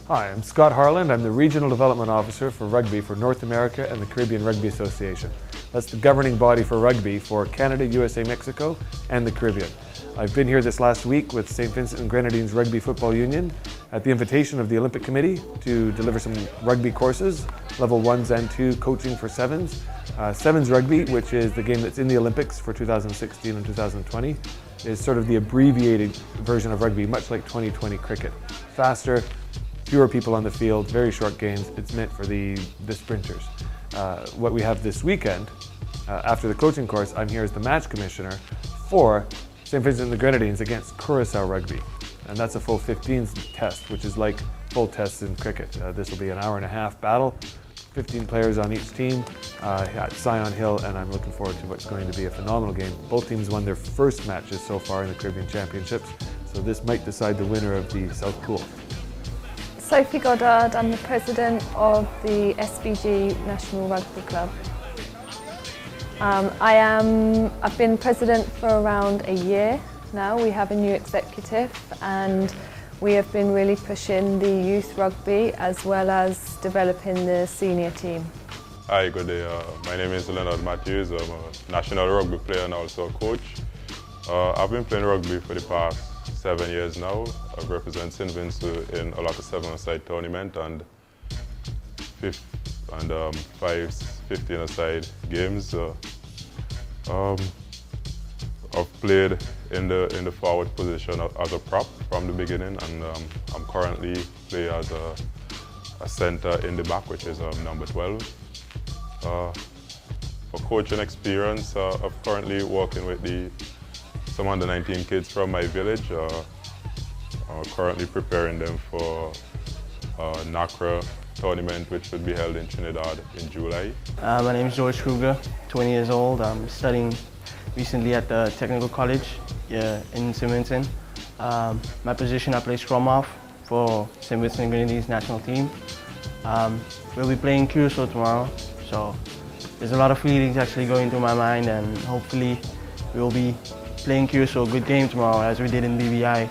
Hi, I'm Scott Harland. I'm the Regional Development Officer for Rugby for North America and the Caribbean Rugby Association. That's the governing body for rugby for Canada, USA, Mexico, and the Caribbean. I've been here this last week with St. Vincent and Grenadines Rugby Football Union at the invitation of the Olympic Committee to deliver some rugby courses, level 1s and 2 coaching for 7s. Sevens rugby, which is the game that's in the Olympics for 2016 and 2020, is sort of the abbreviated version of rugby, much like 2020 cricket. Faster, fewer people on the field, very short games. It's meant for the sprinters. What we have this weekend, after the coaching course, I'm here as the match commissioner for St. Vincent and the Grenadines against Curaçao Rugby. And that's a full 15s test, which is like full tests in cricket. This will be an hour-and-a-half battle, 15 players on each team at Scion Hill, and I'm looking forward to what's going to be a phenomenal game. Both teams won their first matches so far in the Caribbean Championships, so this might decide the winner of the South Pool. Sophie Goddard, I'm the president of the SVG National Rugby Club. I've been president for around a year now. We have a new executive and we have been really pushing the youth rugby as well as developing the senior team. Hi, good day. My name is Leonard Matthews. I'm a national rugby player and also a coach. I've been playing rugby for the past 7 years now. I've represented St. Vincent in a lot of 7-a-side tournament and 5 15-a-side games. I've played in the forward position as a prop from the beginning, and I'm currently playing as a centre in the back, which is number 12. For coaching experience, I'm currently working with some under-19 kids from my village. I'm currently preparing them for a NACRA tournament which will be held in Trinidad in July. My name is George Kruger, 20 years old. I'm studying recently at the Technical College in St. Vincent. My position, I play scrum half for St. Vincent and Grenadines national team. We'll be playing Curaçao tomorrow, so there's a lot of feelings actually going through my mind, and hopefully we'll be playing Curaçao a good game tomorrow as we did in BBI.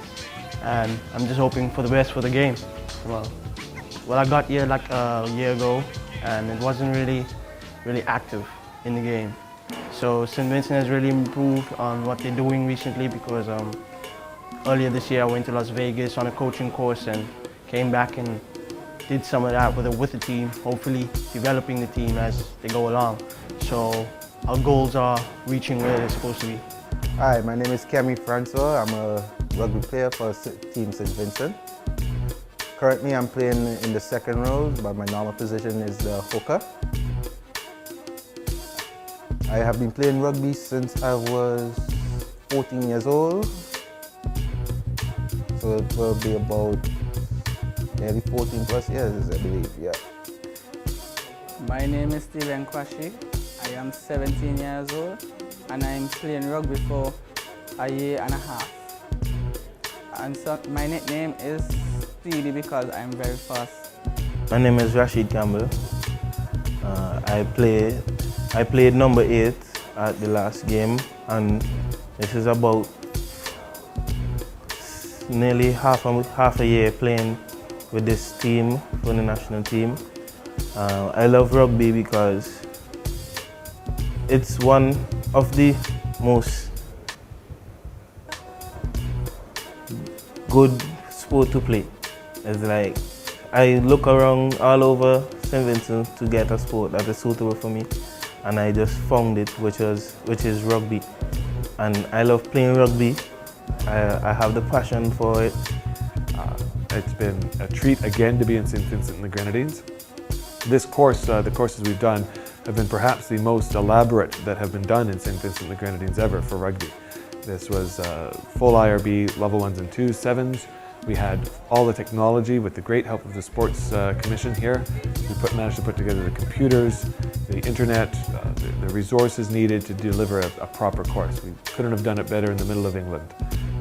And I'm just hoping for the best for the game tomorrow. Well, I got here like a year ago and it wasn't really active in the game. So St. Vincent has really improved on what they're doing recently, because earlier this year I went to Las Vegas on a coaching course and came back and did some of that with the team, hopefully developing the team as they go along. So our goals are reaching where they're supposed to be. Hi, my name is Cammy Francois. I'm a rugby player for Team St. Vincent. Currently I'm playing in the second row, but my normal position is the hooker. I have been playing rugby since I was 14 years old. So it will be about nearly 14 plus years, I believe, yeah. My name is Steven Kwashi. I am 17 years old and I'm playing rugby for a year and a half. And so my nickname is Speedy because I'm very fast. My name is Rashid Campbell. I played number 8 at the last game, and this is about nearly half a year playing with this team for the national team. I love rugby because it's one of the most good sport to play. It's like I look around all over St. Vincent to get a sport that is suitable for me, and I just found it, which is rugby. And I love playing rugby. I have the passion for it. It's been a treat again to be in St. Vincent and the Grenadines. This course, the courses we've done, have been perhaps the most elaborate that have been done in St. Vincent and the Grenadines ever for rugby. This was full IRB level 1s and 2s, 7s. We had all the technology with the great help of the Sports Commission here. We managed to put together the computers, the internet, the resources needed to deliver a proper course. We couldn't have done it better in the middle of England.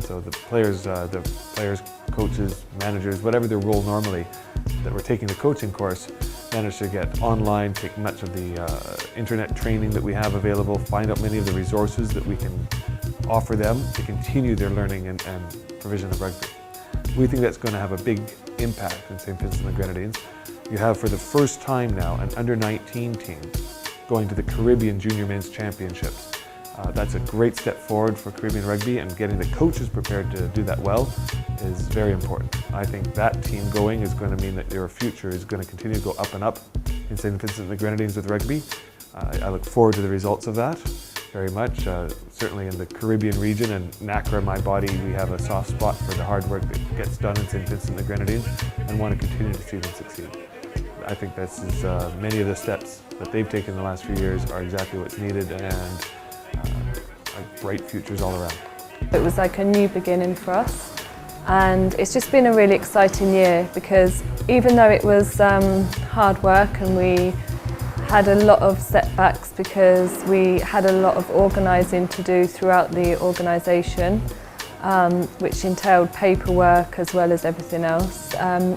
So the players, coaches, managers, whatever their role normally, that were taking the coaching course, managed to get online, take much of the internet training that we have available, find out many of the resources that we can offer them to continue their learning and provision of rugby. We think that's going to have a big impact in St. Vincent and the Grenadines. You have for the first time now an under-19 team going to the Caribbean Junior Men's Championships. That's a great step forward for Caribbean rugby, and getting the coaches prepared to do that well is very important. I think that team going is going to mean that their future is going to continue to go up and up in St. Vincent and the Grenadines with rugby. I look forward to the results of that very much. Certainly in the Caribbean region and NACRA, my body, we have a soft spot for the hard work that gets done in St. Vincent and the Grenadines and want to continue to see them succeed. I think this is many of the steps that they've taken in the last few years are exactly what's needed, and bright futures all around. It was like a new beginning for us, and it's just been a really exciting year because even though it was hard work and we had a lot of setbacks because we had a lot of organising to do throughout the organisation, which entailed paperwork as well as everything else.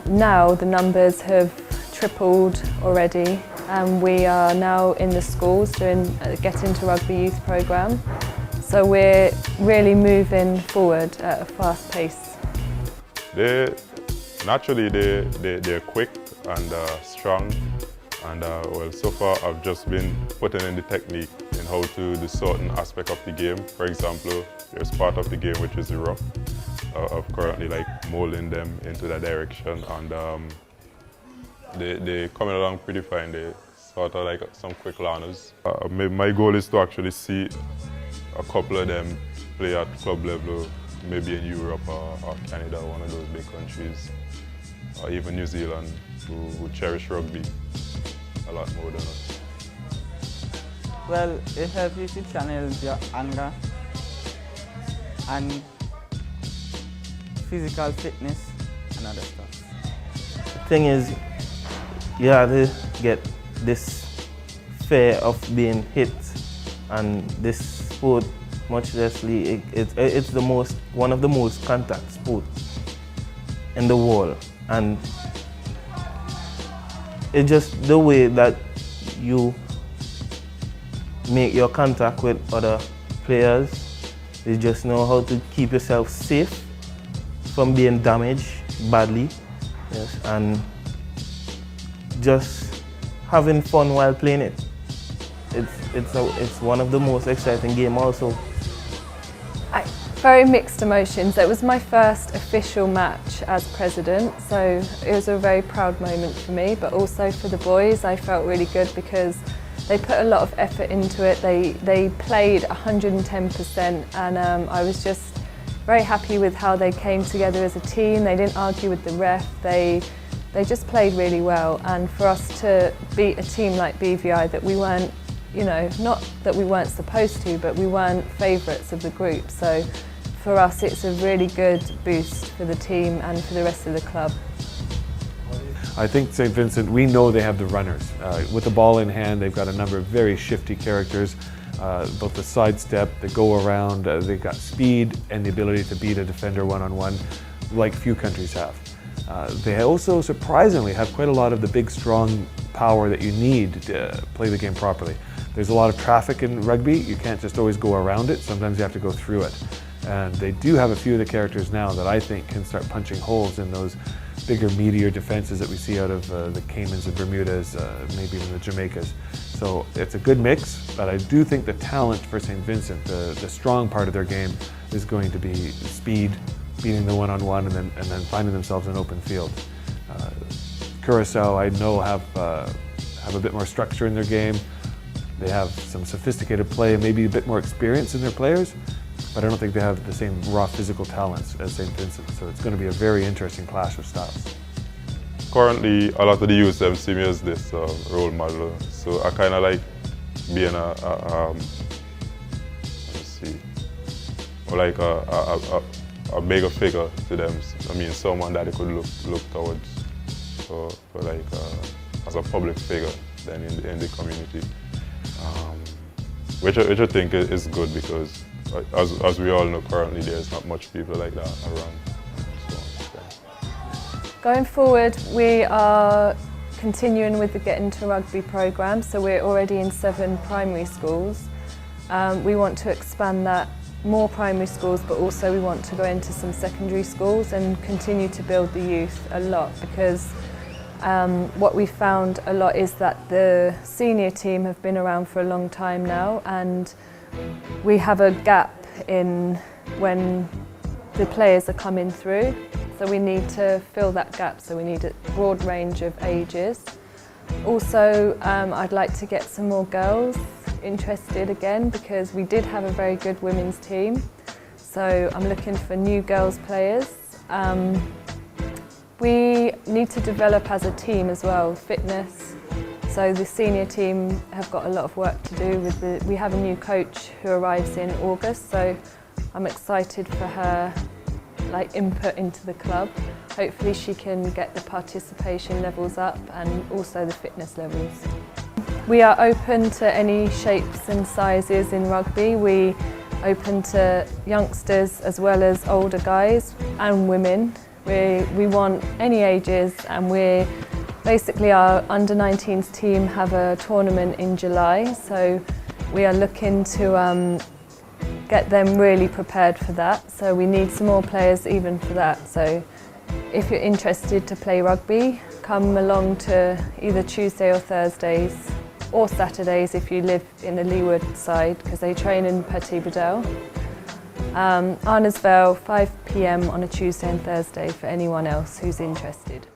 Now the numbers have tripled already, and we are now in the schools doing Get Into Rugby Youth programme. So we're really moving forward at a fast pace. Naturally, they're quick and strong, and well, so far I've just been putting in the technique in how to do certain aspect of the game. For example, there's part of the game which is the ruck. I've currently like molding them into that direction, and they're coming along pretty fine. They sort of like some quick learners. My goal is to actually see a couple of them play at club level, maybe in Europe or Canada, one of those big countries, or even New Zealand, who cherish rugby a lot more than us. Well, it helps you to channel your anger and physical fitness and other stuff. The thing is, you have to get this fear of being hit, and this sport, much less league, it's one of the most contact sports in the world, and it's just the way that you make your contact with other players. You just know how to keep yourself safe from being damaged badly, yes, and just having fun while playing it. It's one of the most exciting games also. Very mixed emotions. It was my first official match as president, so it was a very proud moment for me, but also for the boys I felt really good because they put a lot of effort into it. They played 110%, and I was just very happy with how they came together as a team. They didn't argue with the ref. They just played really well, and for us to beat a team like BVI that we weren't, not that we weren't supposed to, but we weren't favourites of the group. So for us, it's a really good boost for the team and for the rest of the club. I think St. Vincent, we know they have the runners. With the ball in hand, they've got a number of very shifty characters, both the sidestep, the go around, they've got speed and the ability to beat a defender one-on-one like few countries have. They also surprisingly have quite a lot of the big strong power that you need to play the game properly. There's a lot of traffic in rugby. You can't just always go around it. Sometimes you have to go through it. And they do have a few of the characters now that I think can start punching holes in those bigger, meatier defenses that we see out of the Caymans and Bermudas, maybe even the Jamaicas. So it's a good mix, but I do think the talent for St. Vincent, the strong part of their game is going to be speed, beating the one-on-one, and then finding themselves in open field. Curacao, I know, have a bit more structure in their game. They have some sophisticated play, maybe a bit more experience in their players, but I don't think they have the same raw physical talents as St. Vincent, so it's going to be a very interesting clash of styles. Currently, a lot of the youth them see me as this role model, so I kind of like being a bigger figure to them. I mean, someone that they could look towards, for like as a public figure then in the community, which I think is good because as we all know, currently there's not much people like that around. So, yeah. Going forward, we are continuing with the Get Into Rugby programme, so we're already in 7 primary schools. We want to expand that more primary schools, but also we want to go into some secondary schools and continue to build the youth a lot, because what we found a lot is that the senior team have been around for a long time now, and we have a gap in when the players are coming through. So we need to fill that gap, so we need a broad range of ages. Also, I'd like to get some more girls interested again, because we did have a very good women's team. So I'm looking for new girls players. We need to develop as a team as well, fitness. So the senior team have got a lot of work to do. We have a new coach who arrives in August, so I'm excited for her input into the club. Hopefully she can get the participation levels up and also the fitness levels. We are open to any shapes and sizes in rugby. We open to youngsters as well as older guys and women. We want any ages, and basically our under-19s team have a tournament in July, so we are looking to get them really prepared for that. So we need some more players even for that. So if you're interested to play rugby, come along to either Tuesday or Thursdays, or Saturdays if you live in the Leeward side, because they train in Petit Bedell. Arnersvale, 5 p.m. on a Tuesday and Thursday for anyone else who's interested.